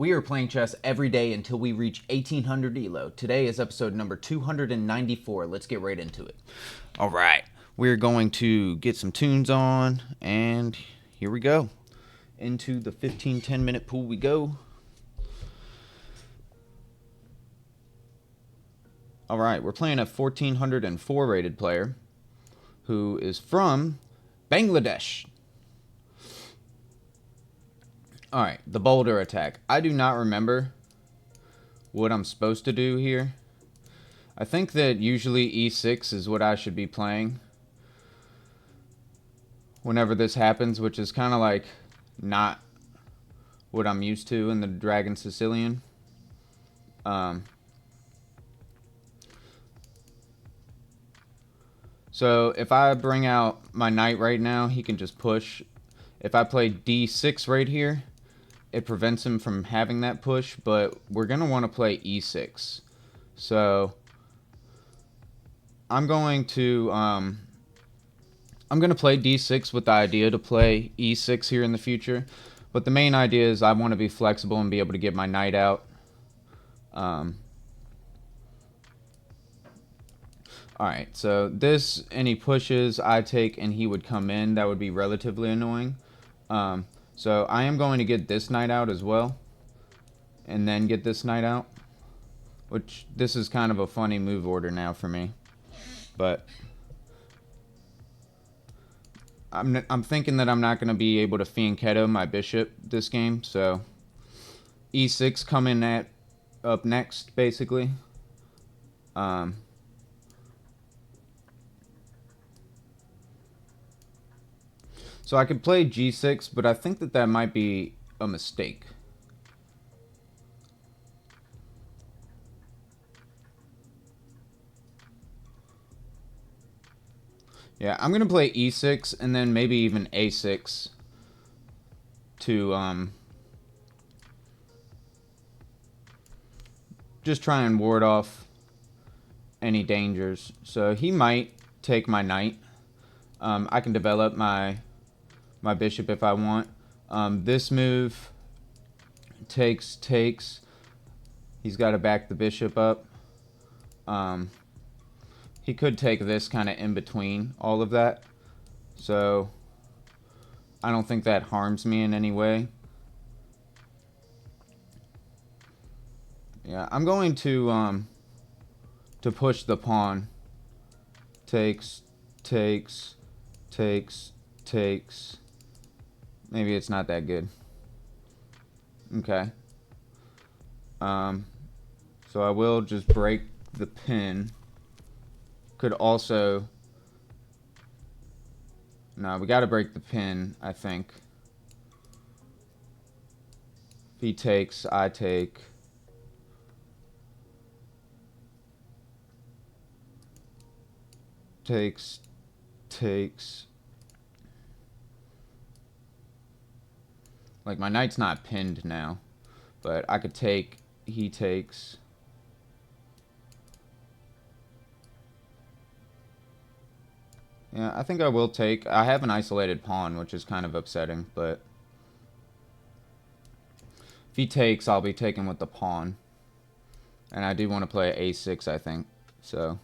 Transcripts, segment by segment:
We are playing chess every day until we reach 1800 ELO. Today is episode number 294. Let's get right into it. All right, we're going to get some tunes on, and here we go. Into the 15-10 minute pool we go. All right, we're playing a 1404 rated player who is from Bangladesh. Alright, the boulder attack. I do not remember what I'm supposed to do here. I think that usually e6 is what I should be playing whenever this happens, which is kind of like not what I'm used to in the Dragon Sicilian. So if I bring out my knight right now, he can just push. If I play d6 right here, it prevents him from having that push, but we're going to want to play e6. So I'm going to play d6 with the idea to play e6 here in the future. But the main idea is I want to be flexible and be able to get my knight out. Alright, so this, and he pushes, I take, and he would come in. That would be relatively annoying. So I am going to get this knight out as well, and then get this knight out, which this is kind of a funny move order now for me, but I'm thinking that I'm not going to be able to fianchetto my bishop this game, so e6 coming up next basically. So I could play g6, but I think that might be a mistake. Yeah, I'm going to play e6 and then maybe even a6 to just try and ward off any dangers. So he might take my knight. I can develop my bishop if I want. This move takes. He's got to back the bishop up. He could take this kind of in between all of that. So I don't think that harms me in any way. Yeah, I'm going to push the pawn. Takes. Maybe it's not that good. Okay. So I will just break the pin. Could also... No, we gotta break the pin, I think. If he takes, I take. Takes. Like, my knight's not pinned now, but I could take, he takes. Yeah, I think I will take. I have an isolated pawn, which is kind of upsetting, but if he takes, I'll be taken with the pawn. And I do want to play a6, I think, so...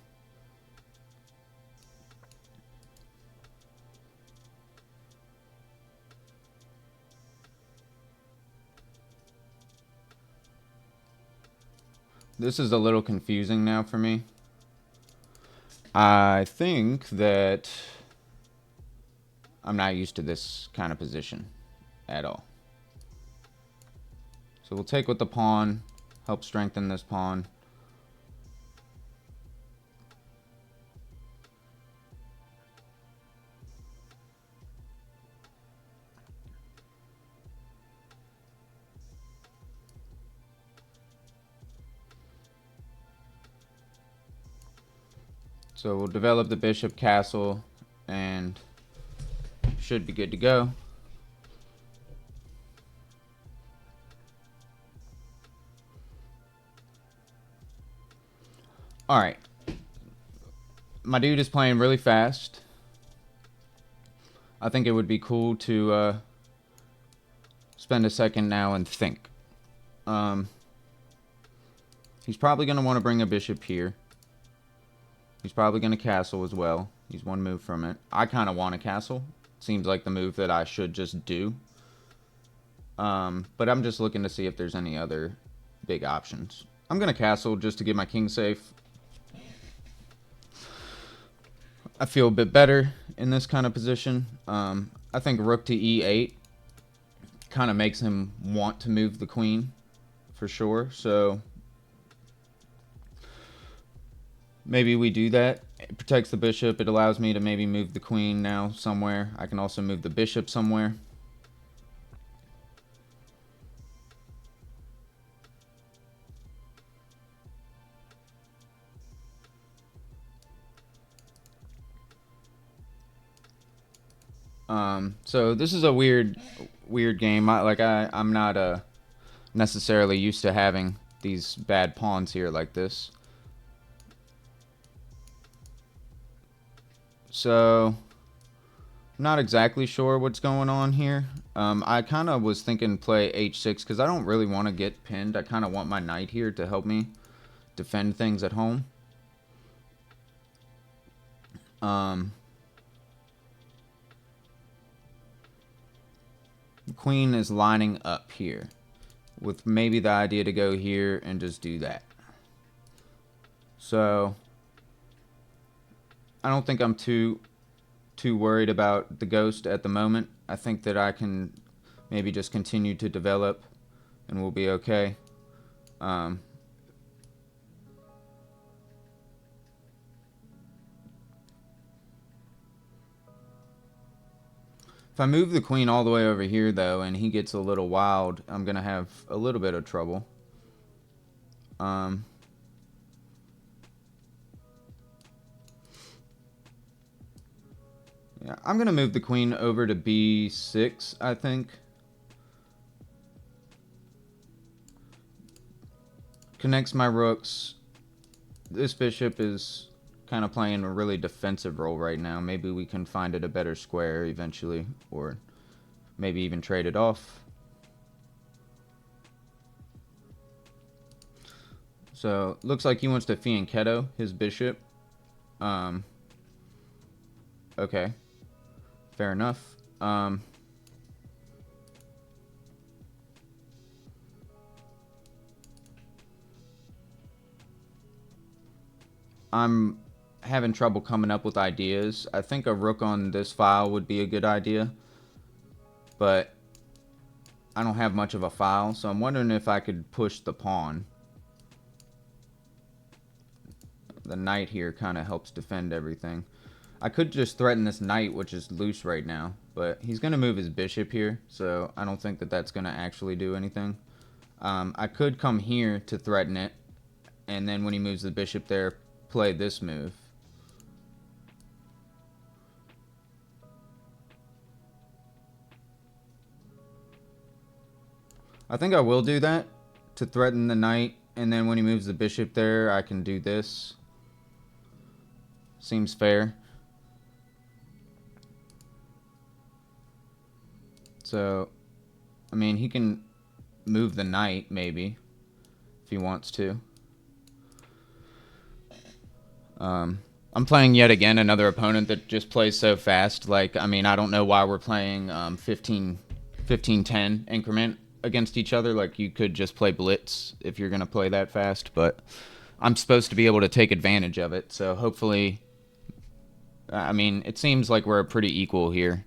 This is a little confusing now for me. I think that I'm not used to this kind of position at all. So we'll take with the pawn, help strengthen this pawn. So we'll develop the bishop castle and should be good to go. Alright. My dude is playing really fast. I think it would be cool to spend a second now and think. He's probably going to want to bring a bishop here. He's probably going to castle as well. He's one move from it. I kind of want a castle. Seems like the move that I should just do. But I'm just looking to see if there's any other big options. I'm going to castle just to get my king safe. I feel a bit better in this kind of position. I think rook to e8 kind of makes him want to move the queen for sure. So maybe we do that. It protects the bishop. It allows me to maybe move the queen now somewhere. I can also move the bishop somewhere. So this is a weird game. I'm not necessarily used to having these bad pawns here like this. So I'm not exactly sure what's going on here. I kind of was thinking play h6 because I don't really want to get pinned. I kind of want my knight here to help me defend things at home. Queen is lining up here with maybe the idea to go here and just do that. So I don't think I'm too worried about the ghost at the moment. I think that I can maybe just continue to develop and we'll be okay. If I move the queen all the way over here, though, and he gets a little wild, I'm going to have a little bit of trouble. Yeah, I'm going to move the queen over to b6, I think. Connects my rooks. This bishop is kind of playing a really defensive role right now. Maybe we can find it a better square eventually, or maybe even trade it off. So looks like he wants to fianchetto his bishop. Okay, fair enough. I'm having trouble coming up with ideas. I think a rook on this file would be a good idea, but I don't have much of a file, so I'm wondering if I could push the pawn. The knight here kind of helps defend everything. I could just threaten this knight, which is loose right now, but he's going to move his bishop here, so I don't think that that's going to actually do anything. I could come here to threaten it, and then when he moves the bishop there, play this move. I think I will do that to threaten the knight, and then when he moves the bishop there, I can do this. Seems fair. So, I mean, he can move the knight, maybe, if he wants to. I'm playing yet again another opponent that just plays so fast. Like, I mean, I don't know why we're playing 15-10 increment against each other. Like, you could just play blitz if you're going to play that fast, but I'm supposed to be able to take advantage of it. So hopefully, I mean, it seems like we're pretty equal here.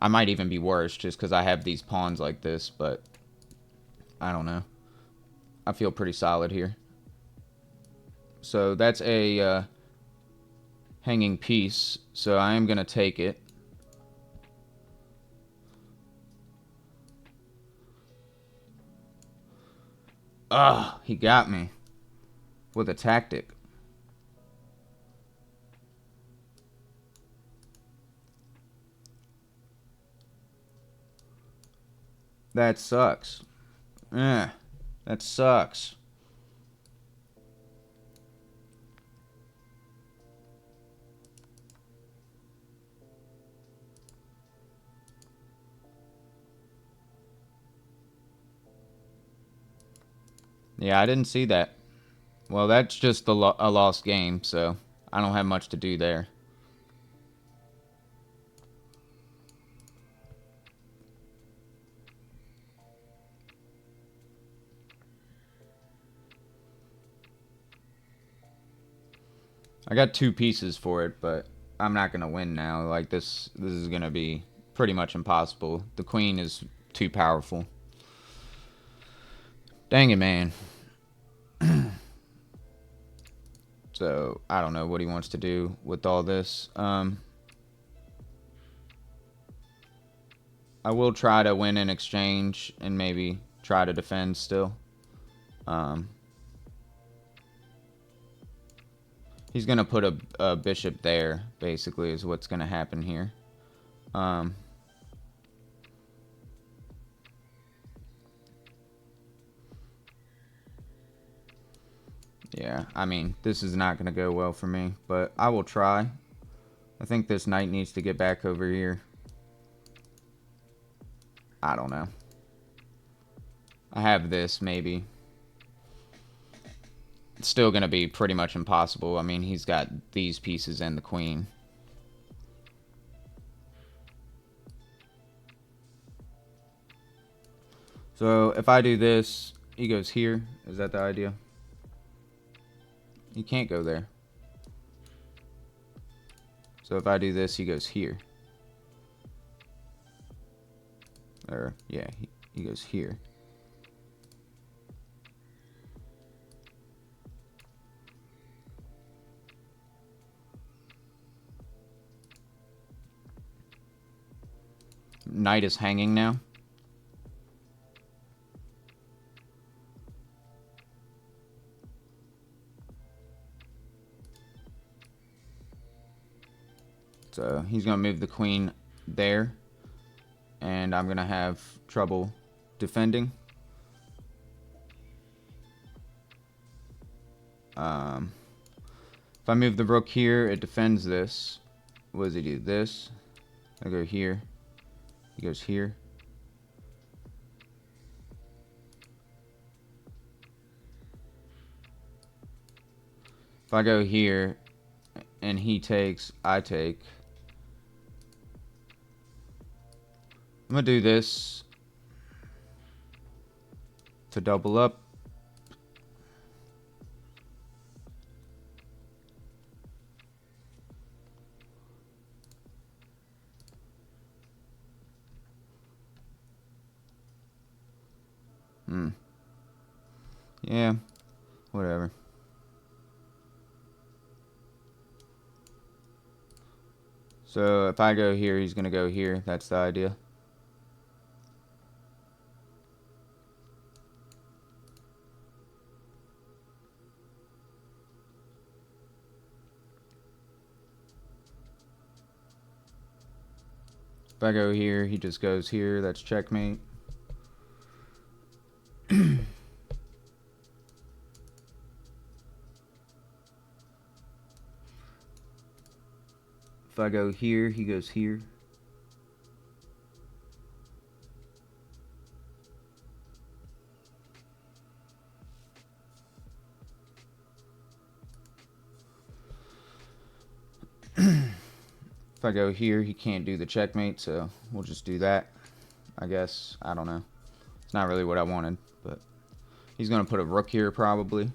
I might even be worse just because I have these pawns like this, but I don't know. I feel pretty solid here. So that's a hanging piece, so I am going to take it. Ugh, he got me with a tactic. That sucks. That sucks. Yeah, I didn't see that. Well, that's just a lost game, so I don't have much to do there. I got 2 pieces for it, but I'm not gonna win now. Like this is gonna be pretty much impossible. The queen is too powerful. Dang it, man. So I don't know what he wants to do with all this. I will try to win in exchange and maybe try to defend still. Um, he's gonna put a bishop there. Basically, is what's gonna happen here. Um, yeah, I mean, this is not gonna go well for me, but I will try. I think this knight needs to get back over here. I don't know. I have this, maybe. It's still going to be pretty much impossible. I mean, he's got these pieces and the queen. So, if I do this, he goes here. Is that the idea? He can't go there. So, if I do this, he goes here. Or, yeah, he goes here. Knight is hanging now. So he's going to move the queen there. And I'm going to have trouble defending. If I move the rook here, it defends this. What does he do? This. I go here. He goes here. If I go here and he takes, I take. I'm going to do this to double up. Yeah, whatever. So if I go here, he's going to go here. That's the idea. If I go here, he just goes here. That's checkmate. If I go here, he goes here. If I go here, he can't do the checkmate, so we'll just do that, I guess. I don't know. It's not really what I wanted, but he's going to put a rook here probably.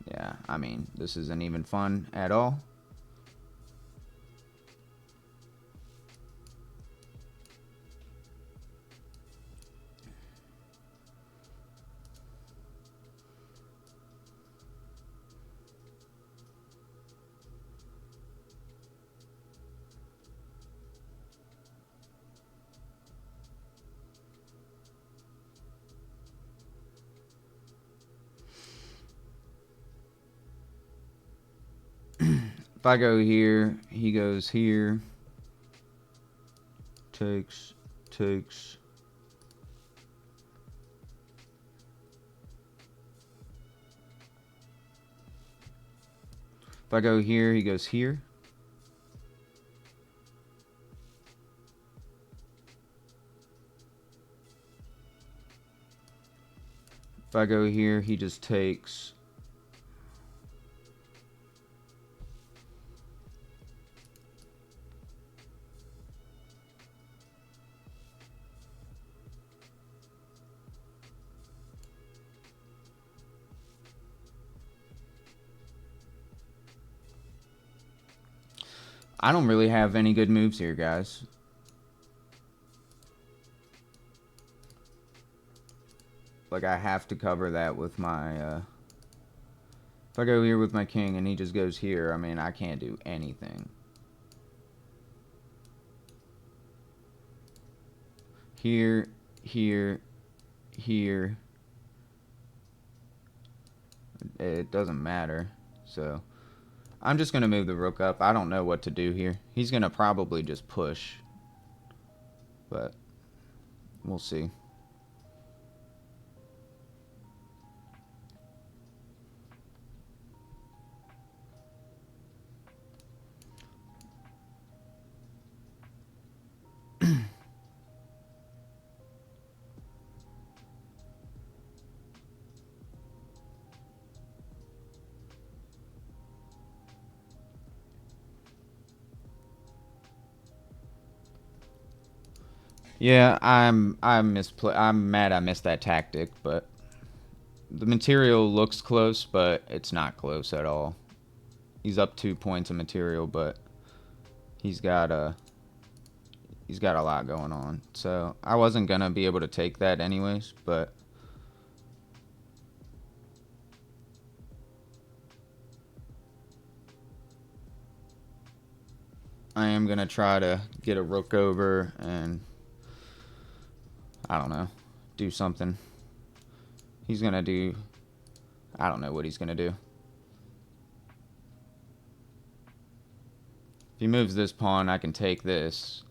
Yeah, I mean, this isn't even fun at all. If I go here, he goes here. Takes. If I go here, he goes here. If I go here, he just takes. I don't really have any good moves here, guys. Like, I have to cover that with my, if I go here with my king and he just goes here, I mean, I can't do anything. Here, here, here. It doesn't matter. So, I'm just going to move the rook up. I don't know what to do here. He's going to probably just push. But, we'll see. Yeah, I'm mad I missed that tactic, but the material looks close, but it's not close at all. He's up 2 points of material, but he's got a lot going on. So I wasn't gonna be able to take that anyways, but I am gonna try to get a rook over and I don't know, do something. He's gonna do, I don't know what he's gonna do. If he moves this pawn, I can take this.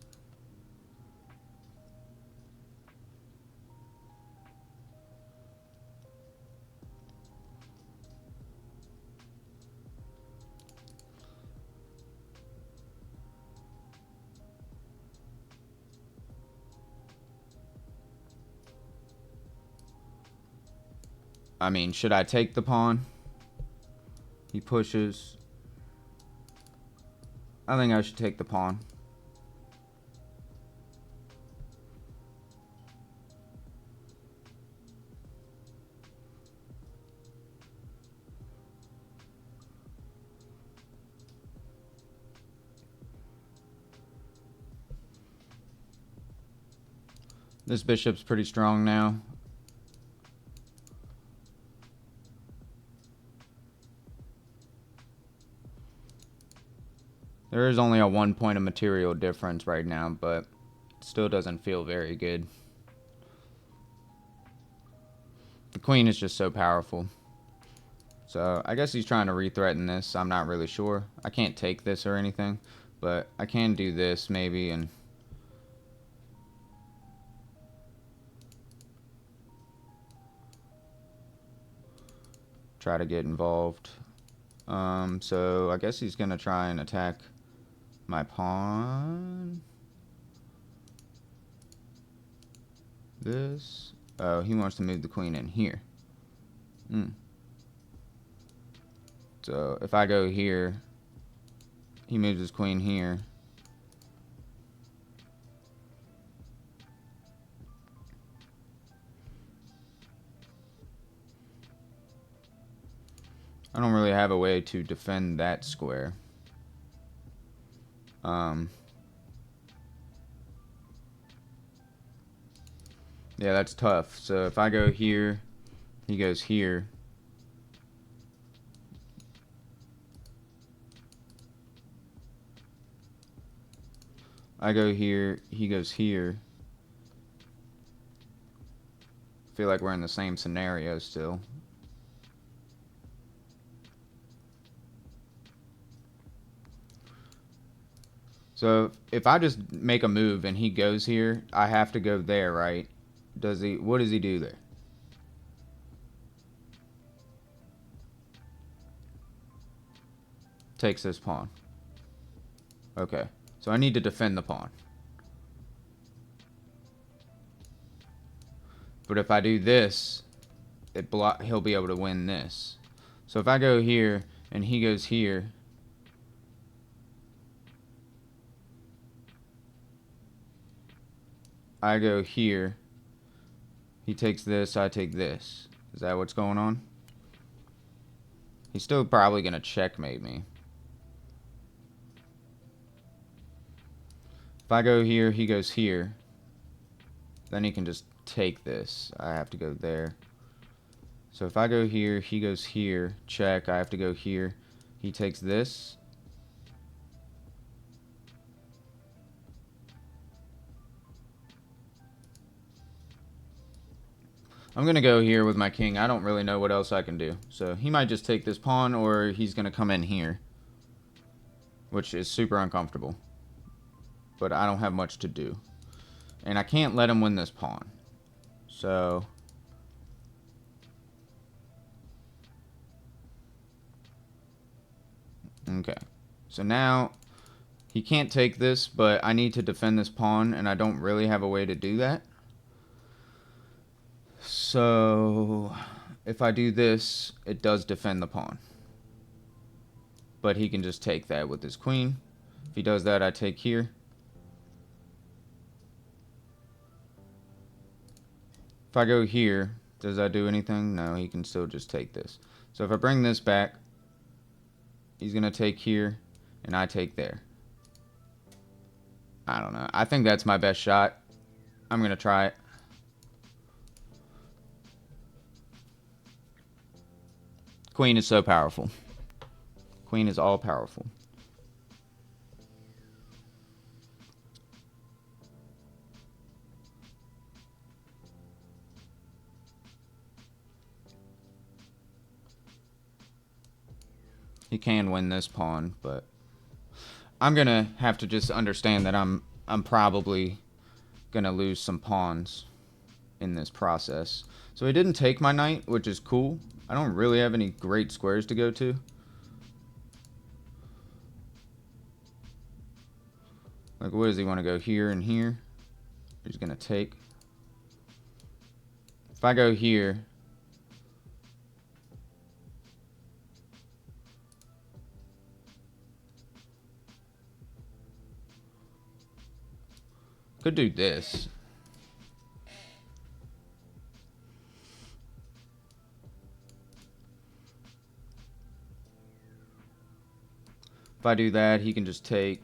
I mean, should I take the pawn? He pushes. I think I should take the pawn. This bishop's pretty strong now. There is only a 1 point of material difference right now, but it still doesn't feel very good. The queen is just so powerful. So I guess he's trying to re-threaten this. I'm not really sure. I can't take this or anything, but I can do this maybe and try to get involved. So I guess he's gonna try and attack my pawn. This. Oh, he wants to move the queen in here. So if I go here, he moves his queen here. I don't really have a way to defend that square. Yeah, that's tough. So if I go here, he goes here. I go here, he goes here. I feel like we're in the same scenario still. So if I just make a move and he goes here, I have to go there, right? Does he? What does he do there? takes this pawn. Okay, so I need to defend the pawn. But if I do this, he'll be able to win this. So if I go here and he goes here, I go here, he takes this, I take this. Is that what's going on? He's still probably going to checkmate me. If I go here, he goes here. Then he can just take this. I have to go there. So if I go here, he goes here. Check. I have to go here. He takes this. I'm going to go here with my king. I don't really know what else I can do. So he might just take this pawn, or he's going to come in here, which is super uncomfortable. But I don't have much to do. And I can't let him win this pawn. So okay. So now he can't take this, but I need to defend this pawn, and I don't really have a way to do that. So if I do this, it does defend the pawn. But he can just take that with his queen. If he does that, I take here. If I go here, does that do anything? No, he can still just take this. So if I bring this back, he's going to take here, and I take there. I don't know. I think that's my best shot. I'm going to try it. Queen is so powerful. Queen is all powerful. He can win this pawn, but I'm gonna have to just understand that I'm probably gonna lose some pawns in this process. So he didn't take my knight, which is cool. I don't really have any great squares to go to. Like, what does he want to go here and here? He's gonna take. If I go here, could do this. If I do that, he can just take.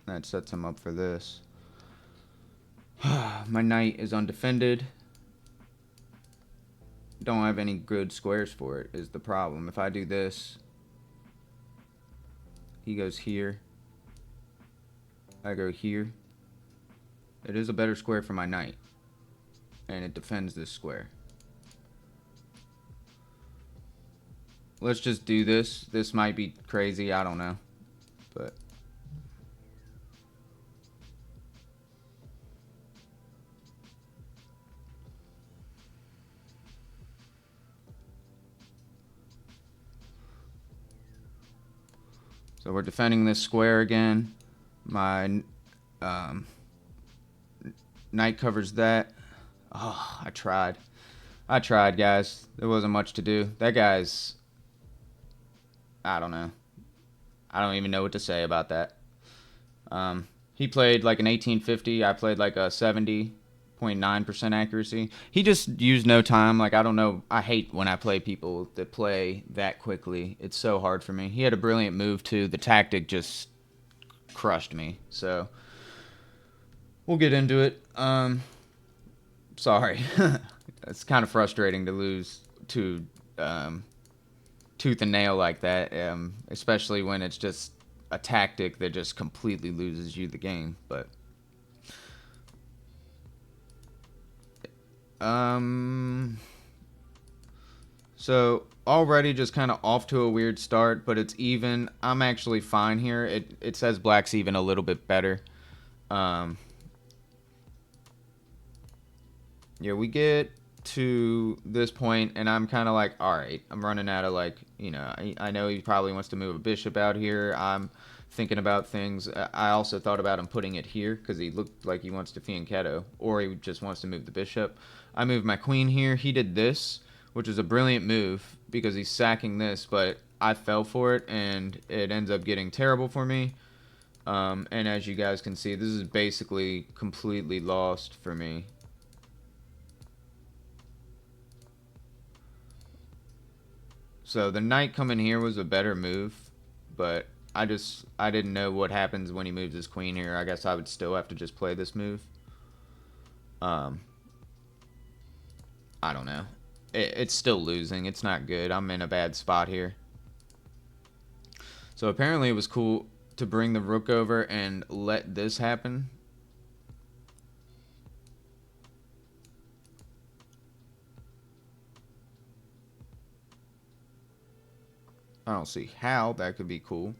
That sets him up for this. My knight is undefended. Don't have any good squares for it, is the problem. If I do this, he goes here. I go here. It is a better square for my knight, and it defends this square. Let's just do this. This might be crazy, I don't know. But so we're defending this square again. My knight covers that. Oh, I tried. I tried, guys. There wasn't much to do. That guy's... I don't know. I don't even know what to say about that. He played like an 1850. I played like a 70.9% accuracy. He just used no time. Like, I don't know. I hate when I play people that play that quickly. It's so hard for me. He had a brilliant move, too. The tactic just crushed me. So we'll get into it. Sorry. It's kind of frustrating to lose to tooth and nail like that, especially when it's just a tactic that just completely loses you the game. But so already just kind of off to a weird start, but it's even. I'm actually fine here. It says black's even a little bit better. Yeah, we get to this point, and I'm kind of like, all right, I'm running out of, like, you know, I know he probably wants to move a bishop out here. I'm thinking about things. I also thought about him putting it here because he looked like he wants to fianchetto, or he just wants to move the bishop. I moved my queen here. He did this, which is a brilliant move because he's sacking this, but I fell for it, and it ends up getting terrible for me. And as you guys can see, this is basically completely lost for me. So the knight coming here was a better move, but I didn't know what happens when he moves his queen here. I guess I would still have to just play this move. I don't know. It's still losing. It's not good. I'm in a bad spot here. So apparently it was cool to bring the rook over and let this happen. I don't see how that could be cool.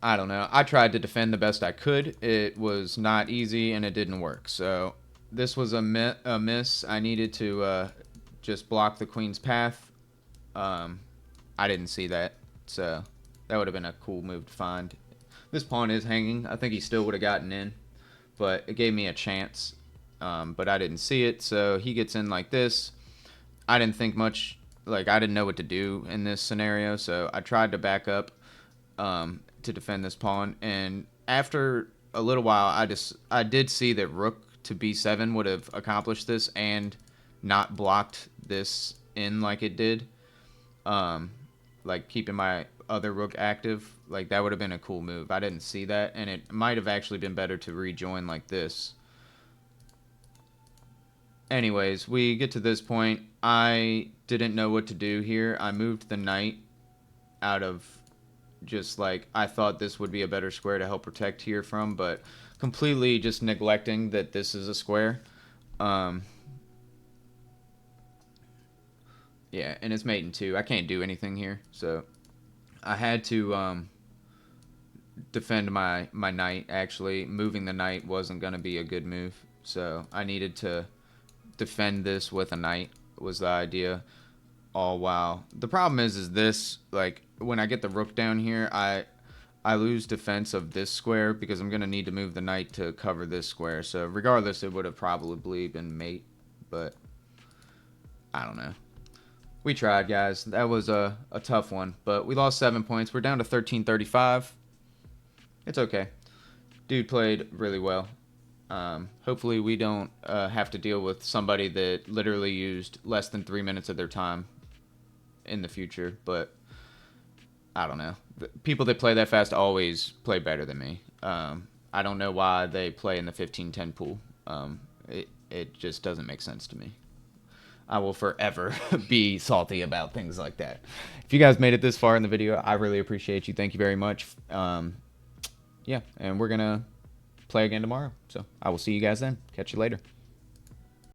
I don't know. I tried to defend the best I could. It was not easy, and it didn't work. So this was a miss. I needed to just block the queen's path. I didn't see that, so that would have been a cool move to find. This pawn is hanging. I think he still would have gotten in, but it gave me a chance. But I didn't see it, so he gets in like this. I didn't think much. Like, I didn't know what to do in this scenario, so I tried to back up to defend this pawn, and after a little while, I did see that rook to b7 would have accomplished this and not blocked this in like it did. Like keeping my other rook active, like that would have been a cool move. I didn't see that, and it might have actually been better to rejoin like this. Anyways, we get to this point. I didn't know what to do here. I moved the knight out of just like, I thought this would be a better square to help protect here from, but completely just neglecting that this is a square. Yeah, and it's mate in 2. I can't do anything here, so I had to defend my knight. Actually, moving the knight wasn't going to be a good move, so I needed to defend this with a knight was the idea. All while the problem is this, like, when I get the rook down here, I lose defense of this square because I'm gonna need to move the knight to cover this square. So regardless, it would have probably been mate, but I don't know. We tried, guys. That was a tough one, but we lost 7 points. We're down to 1335. It's okay. Dude played really well. Hopefully we don't have to deal with somebody that literally used less than 3 minutes of their time in the future, but I don't know. People that play that fast always play better than me. I don't know why they play in the 15-10 pool. It just doesn't make sense to me. I will forever be salty about things like that. If you guys made it this far in the video, I really appreciate you. Thank you very much. Yeah, and we're going to play again tomorrow. So I will see you guys then. Catch you later.